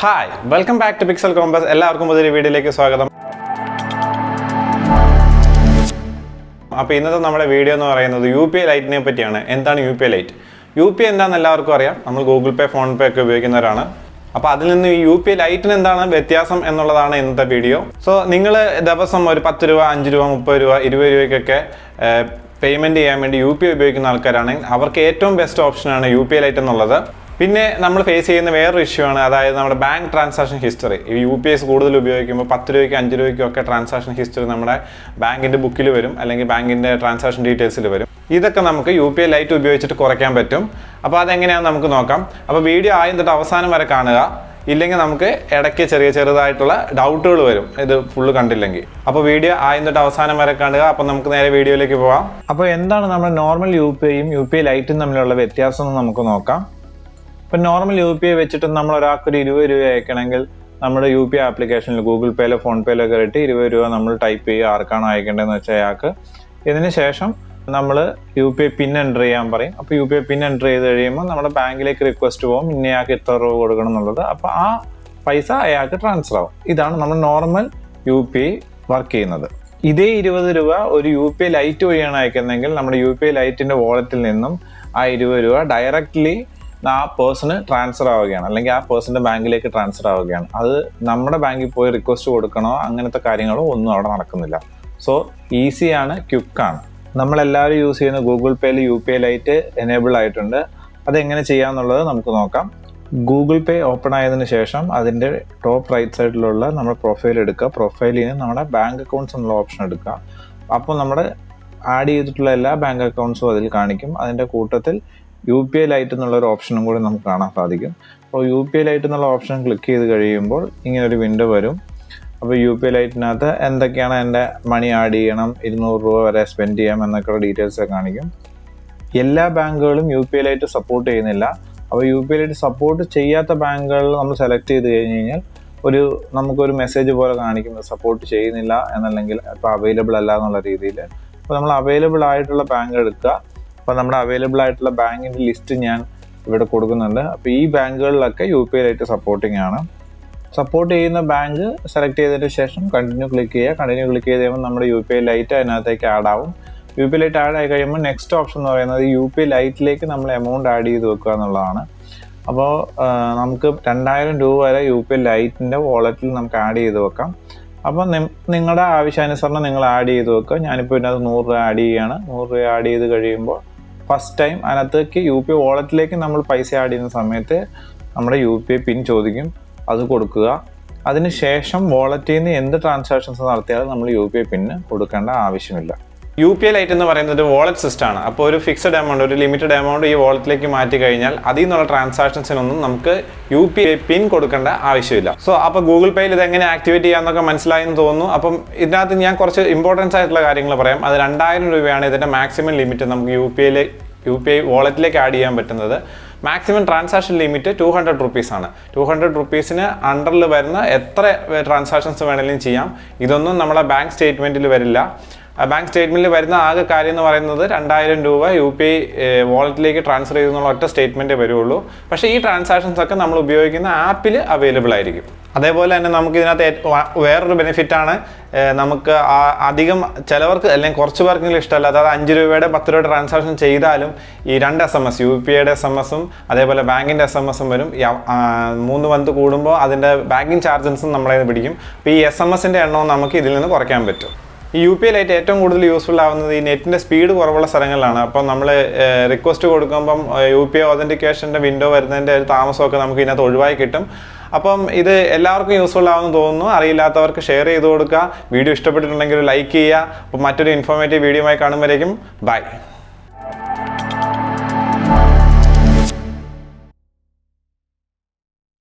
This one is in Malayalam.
Hi, welcome back to Pixel Compass. എല്ലാവർക്കും പുതിയൊരു വീഡിയോയിലേക്ക് സ്വാഗതം. അപ്പോൾ ഇന്നത്തെ നമ്മുടെ വീഡിയോ എന്ന് പറയുന്നത് UPI Lite പറ്റിയാണ്. എന്താണ് UPI Lite? UPI എന്താണെന്ന് എല്ലാവർക്കും അറിയാം. നമ്മൾ ഗൂഗിൾ പേ, ഫോൺ പേ ഒക്കെ ഉപയോഗിക്കുന്നവരാണ്. അപ്പോൾ അതിൽ നിന്ന് ഈ UPI Lite എന്താണ് വ്യത്യാസം എന്നുള്ളതാണ് ഇന്നത്തെ വീഡിയോ. സോ നിങ്ങൾ ദിവസം ഒരു 10 രൂപ, 5 രൂപ, 30 രൂപ, 20 രൂപയ്ക്കൊക്കെ പേയ്മെൻറ്റ് ചെയ്യാൻ വേണ്ടി UPI ഉപയോഗിക്കുന്ന ആൾക്കാരാണെങ്കിൽ അവർക്ക് ഏറ്റവും ബെസ്റ്റ് ഓപ്ഷനാണ് UPI Lite എന്നുള്ളത്. പിന്നെ നമ്മൾ ഫേസ് ചെയ്യുന്ന വേറൊരു ഇഷ്യൂ ആണ്, അതായത് നമ്മുടെ ബാങ്ക് ട്രാൻസാക്ഷൻ ഹിസ്റ്ററി. ഈ UPIs കൂടുതൽ ഉപയോഗിക്കുമ്പോൾ 10 രൂപയ്ക്ക് 5 രൂപയ്ക്കും ഒക്കെ ട്രാൻസാക്ഷൻ ഹിസ്റ്ററി നമ്മുടെ ബാങ്കിൻ്റെ ബുക്കിൽ വരും, അല്ലെങ്കിൽ ബാങ്കിൻ്റെ ട്രാൻസാക്ഷൻ ഡീറ്റെയിൽസിൽ വരും. ഇതൊക്കെ നമുക്ക് UPI Lite ഉപയോഗിച്ചിട്ട് കുറയ്ക്കാൻ പറ്റും. അപ്പോൾ അതെങ്ങനെയാണെന്ന് നമുക്ക് നോക്കാം. അപ്പോൾ വീഡിയോ ആദ്യം തൊട്ട് അവസാനം വരെ കാണുക. ഇല്ലെങ്കിൽ നമുക്ക് ഇടയ്ക്ക് ചെറുതായിട്ടുള്ള ഡൗട്ടുകൾ വരും ഇത് ഫുള്ള് കണ്ടില്ലെങ്കിൽ. അപ്പോൾ വീഡിയോ ആദ്യം തൊട്ട് അവസാനം വരെ കാണുക. അപ്പോൾ നമുക്ക് നേരെ വീഡിയോയിലേക്ക് പോകാം. അപ്പോൾ എന്താണ് നമ്മുടെ നോർമൽ UPIയും UPI Liteയും തമ്മിലുള്ള വ്യത്യാസം എന്ന് നമുക്ക് നോക്കാം. ഇപ്പം നോർമൽ UPI വെച്ചിട്ട് നമ്മൾ ഒരാൾക്കൊരു 20 രൂപ അയക്കണമെങ്കിൽ നമ്മുടെ UPI ആപ്ലിക്കേഷനിൽ ഗൂഗിൾ പേയിലോ ഫോൺ പേയിലോ ഒക്കെ ഇട്ട് 20 രൂപ നമ്മൾ ടൈപ്പ് ചെയ്യുക, ആർക്കാണോ അയക്കേണ്ടതെന്ന് വെച്ചാൽ അയാൾക്ക്. ഇതിന് ശേഷം നമ്മൾ UPI പിൻ എൻ്റർ ചെയ്യാൻ പറയും. അപ്പോൾ UPI പിൻ എൻ്റർ ചെയ്ത് കഴിയുമ്പോൾ നമ്മുടെ ബാങ്കിലേക്ക് റിക്വസ്റ്റ് പോകും, ഇന്നയാൾക്ക് ഇത്ര രൂപ കൊടുക്കണം എന്നുള്ളത്. അപ്പോൾ ആ പൈസ അയാൾക്ക് ട്രാൻസ്ഫർ ആവും. ഇതാണ് നമ്മൾ നോർമൽ UPI വർക്ക് ചെയ്യുന്നത്. ഇതേ 20 രൂപ ഒരു UPI Lite വഴിയാണ് അയക്കുന്നതെങ്കിൽ നമ്മുടെ UPI Liteൻ്റെ വാളറ്റിൽ നിന്നും ആ 20 രൂപ ഡയറക്റ്റ്ലി ആ പേഴ്സണ് ട്രാൻസ്ഫർ ആവുകയാണ്, അല്ലെങ്കിൽ ആ പേഴ്സൻ്റെ ബാങ്കിലേക്ക് ട്രാൻസ്ഫർ ആവുകയാണ്. അത് നമ്മുടെ ബാങ്കിൽ പോയി റിക്വസ്റ്റ് കൊടുക്കണോ അങ്ങനത്തെ കാര്യങ്ങളോ ഒന്നും അവിടെ നടക്കുന്നില്ല. സോ ഈസിയാണ്, ക്വിക്കാണ്. നമ്മളെല്ലാവരും യൂസ് ചെയ്യുന്ന ഗൂഗിൾ പേയിൽ UPI Lite എനേബിൾ ആയിട്ടുണ്ട്. അതെങ്ങനെ ചെയ്യാമെന്നുള്ളത് നമുക്ക് നോക്കാം. ഗൂഗിൾ പേ ഓപ്പൺ ആയതിനു ശേഷം അതിൻ്റെ ടോപ്പ് റൈറ്റ് സൈഡിലുള്ള നമ്മുടെ പ്രൊഫൈൽ എടുക്കുക. പ്രൊഫൈലിൽ നിന്ന് നമ്മുടെ ബാങ്ക് അക്കൗണ്ട്സ് എന്നുള്ള ഓപ്ഷൻ എടുക്കുക. അപ്പോൾ നമ്മുടെ ആഡ് ചെയ്തിട്ടുള്ള എല്ലാ ബാങ്ക് അക്കൗണ്ട്സും അതിൽ കാണിക്കും. അതിൻ്റെ കൂട്ടത്തിൽ UPI Lite എന്നുള്ളൊരു ഓപ്ഷനും കൂടി നമുക്ക് കാണാൻ സാധിക്കും. അപ്പോൾ UPI Lite എന്നുള്ള ഓപ്ഷൻ ക്ലിക്ക് ചെയ്ത് കഴിയുമ്പോൾ ഇങ്ങനൊരു വിൻഡോ വരും. അപ്പോൾ UPI Liteനകത്ത് എന്തൊക്കെയാണ് എൻ്റെ മണി ആഡ് ചെയ്യണം, 200 രൂപ വരെ സ്പെൻഡ് ചെയ്യാം എന്നൊക്കെയുള്ള ഡീറ്റെയിൽസ് കാണിക്കും. എല്ലാ ബാങ്കുകളും UPI Lite സപ്പോർട്ട് ചെയ്യുന്നില്ല. അപ്പോൾ UPI Lite സപ്പോർട്ട് ചെയ്യാത്ത ബാങ്കുകളിൽ നമ്മൾ സെലക്ട് ചെയ്ത് കഴിഞ്ഞ് കഴിഞ്ഞാൽ നമുക്കൊരു മെസ്സേജ് പോലെ കാണിക്കും, സപ്പോർട്ട് ചെയ്യുന്നില്ല എന്നല്ലെങ്കിൽ ഇപ്പോൾ അവൈലബിൾ അല്ല എന്നുള്ള രീതിയിൽ. അപ്പോൾ നമ്മൾ അവൈലബിൾ ആയിട്ടുള്ള ബാങ്ക് എടുക്കുക. അപ്പോൾ നമ്മുടെ അവൈലബിൾ ആയിട്ടുള്ള ബാങ്കിൻ്റെ ലിസ്റ്റ് ഞാൻ ഇവിടെ കൊടുക്കുന്നുണ്ട്. അപ്പോൾ ഈ ബാങ്കുകളിലൊക്കെ UPI Lite സപ്പോർട്ടിംഗ് ആണ്. സപ്പോർട്ട് ചെയ്യുന്ന ബാങ്ക് സെലക്ട് ചെയ്തതിന് ശേഷം കണ്ടിന്യൂ ക്ലിക്ക് ചെയ്യുക. കണ്ടിന്യൂ ക്ലിക്ക് ചെയ്ത് കഴിയുമ്പോൾ നമ്മുടെ UPI Lite അതിനകത്തേക്ക് ആഡ് ആവും. UPI Lite ആഡ് ആയി കഴിയുമ്പോൾ നെക്സ്റ്റ് ഓപ്ഷൻ എന്ന് പറയുന്നത് UPI Liteലേക്ക് നമ്മൾ എമൗണ്ട് ആഡ് ചെയ്ത് വെക്കുക എന്നുള്ളതാണ്. അപ്പോൾ നമുക്ക് 2000 രൂപ വരെ UPI Liteൻ്റെ വാളറ്റിൽ നമുക്ക് ആഡ് ചെയ്ത് വെക്കാം. അപ്പോൾ നിങ്ങളുടെ ആവശ്യാനുസരണം നിങ്ങൾ ആഡ് ചെയ്ത് വെക്കുക. ഞാനിപ്പോൾ ഇതിനകത്ത് 100 രൂപ ആഡ് ചെയ്യുകയാണ്. 100 രൂപ ആഡ് ചെയ്ത് കഴിയുമ്പോൾ ഫസ്റ്റ് ടൈം അതിനകത്തേക്ക് UPI വാളറ്റിലേക്ക് നമ്മൾ പൈസ ആഡ് ചെയ്യുന്ന സമയത്ത് നമ്മുടെ UPI പിൻ ചോദിക്കും, അത് കൊടുക്കുക. അതിന് ശേഷം വാളറ്റിൽ നിന്ന് എന്ത് ട്രാൻസാക്ഷൻസ് നടത്തിയാലും നമ്മൾ UPI പിന്ന് കൊടുക്കേണ്ട ആവശ്യമില്ല. UPI Lite എന്ന് പറയുന്നത് ഒരു വാളറ്റ് സിസ്റ്റമാണ്. അപ്പോൾ ഒരു ഫിക്സഡ് എമൗണ്ട്, ഒരു ലിമിറ്റഡ് എമൗണ്ട് ഈ വാളറ്റിലേക്ക് മാറ്റി കഴിഞ്ഞാൽ അതിൽ നിന്നുള്ള ട്രാൻസാക്ഷൻസിനൊന്നും നമുക്ക് UPI പിൻ കൊടുക്കേണ്ട ആവശ്യമില്ല. സോ അപ്പോൾ ഗൂഗിൾ പേയിൽ ഇത് എങ്ങനെ ആക്ടിവേറ്റ് ചെയ്യാമെന്നൊക്കെ മനസ്സിലായെന്ന് തോന്നുന്നു. അപ്പം ഇതിനകത്ത് ഞാൻ കുറച്ച് ഇമ്പോർട്ടൻസ് ആയിട്ടുള്ള കാര്യങ്ങൾ പറയാം. അത് 2000 രൂപയാണ് ഇതിൻ്റെ മാക്സിമം ലിമിറ്റ് നമുക്ക് UPI വാളറ്റിലേക്ക് ആഡ് ചെയ്യാൻ പറ്റുന്നത്. മാക്സിമം ട്രാൻസാക്ഷൻ ലിമിറ്റ് 200 റുപ്പീസാണ്. 200 റുപ്പീസിന് അണ്ടറിൽ വരുന്ന എത്ര ട്രാൻസാക്ഷൻസ് വേണമെങ്കിലും ചെയ്യാം. ഇതൊന്നും നമ്മളെ ബാങ്ക് സ്റ്റേറ്റ്മെൻറ്റിൽ വരില്ല. ബാങ്ക് സ്റ്റേറ്റ്മെൻറ്റിൽ വരുന്ന ആകെ കാര്യം എന്ന് പറയുന്നത് 2000 രൂപ UPI വാളറ്റിലേക്ക് ട്രാൻസ്ഫർ ചെയ്തെന്നുള്ള ഒറ്റ സ്റ്റേറ്റ്മെൻറ്റേ വരുള്ളൂ. പക്ഷേ ഈ ട്രാൻസാക്ഷൻസ് ഒക്കെ നമ്മൾ ഉപയോഗിക്കുന്ന ആപ്പിൽ അവൈലബിൾ ആയിരിക്കും. അതേപോലെ തന്നെ നമുക്ക് ഇതിനകത്ത് വേറൊരു ബെനിഫിറ്റാണ്, നമുക്ക് അധികം ചിലവർക്ക് അല്ലെങ്കിൽ കുറച്ച് പേർക്കെങ്കിലും ഇഷ്ടമല്ല. അതായത് 5 രൂപയുടെ 10 രൂപയുടെ ട്രാൻസാക്ഷൻ ചെയ്താലും ഈ 2 SMS, UPIയുടെ SMS-ഉം അതേപോലെ ബാങ്കിൻ്റെ SMS-ഉം വരും. 3 മന്ത് കൂടുമ്പോൾ അതിൻ്റെ ബാങ്കിങ് ചാർജസും നമ്മളെ പിടിക്കും. അപ്പോൾ ഈ SMS-ൻ്റെ എണ്ണവും നമുക്ക് ഇതിൽ നിന്ന് കുറയ്ക്കാൻ പറ്റും. ഈ UPI Lite ഏറ്റവും കൂടുതൽ യൂസ്ഫുൾ ആവുന്നത് ഈ നെറ്റിൻ്റെ സ്പീഡ് കുറവുള്ള സ്ഥലങ്ങളിലാണ്. അപ്പം നമ്മൾ റിക്വസ്റ്റ് കൊടുക്കുമ്പം UPI ഓതൻറ്റിക്കേഷൻ്റെ വിൻഡോ വരുന്നതിൻ്റെ ഒരു താമസമൊക്കെ നമുക്ക് ഇതിനകത്ത് ഒഴിവായി കിട്ടും. അപ്പം ഇത് എല്ലാവർക്കും യൂസ്ഫുൾ ആവുമെന്ന് തോന്നുന്നു. അറിയില്ലാത്തവർക്ക് ഷെയർ ചെയ്ത് കൊടുക്കുക. വീഡിയോ ഇഷ്ടപ്പെട്ടിട്ടുണ്ടെങ്കിൽ ലൈക്ക് ചെയ്യുക. അപ്പം മറ്റൊരു ഇൻഫോർമേറ്റീവ് വീഡിയോയുമായി കാണുമ്പോഴേക്കും ബൈ.